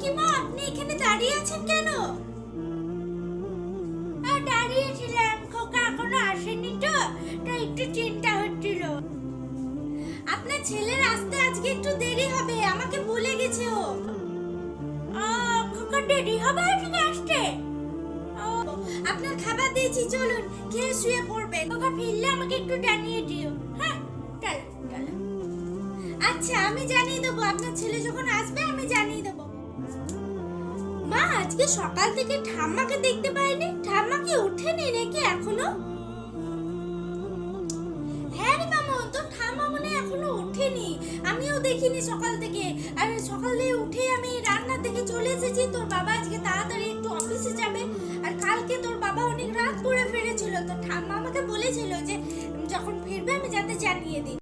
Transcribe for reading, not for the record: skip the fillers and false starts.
কি মা, আপনি এখানে দাঁড়িয়ে আছেন কেন? দাঁড়িয়েছিলাম, খোকা এখনো আসেনি তো, তাই একটু চিন্তা হচ্ছিল। আপনার ছেলের আসতে আজকে একটু দেরি হবে, আমাকে বলে গেছে ও। খোকা দেরি হবে আজকে আসতে? আপনার খাবার দিয়েছি, চলুন খেয়ে শুয়ে পড়বেন। খোকা ফিরলে আমাকে একটু জানিয়ে দিও। হ্যাঁ চলো চলো। আচ্ছা আমি জানিয়ে দেবো, আপনার ছেলে যখন আসবে আমি জানিয়ে দেবো। মা, আজকে সকাল থেকে ঠাম্মাকে দেখতে পাইনি। ঠাম্মা কি ওঠেনি নাকি এখনো? হ্যাঁ রে মামুন, তো ঠাম্মা মনে এখনো ওঠেনি। আমিও দেখিনি সকাল থেকে। আর সকালে উঠে আমি রান্নার দিকে চলে এসেছি। তোর বাবা আজকে তাড়াতাড়ি একটু অফিসে যাবে, আর কালকে তোর বাবা অনেক রাত করে ফিরেছিল। তো ঠাম্মা আমাকে বলেছিল যে যখন ফিরবে আমি যাতে জানিয়ে দিই।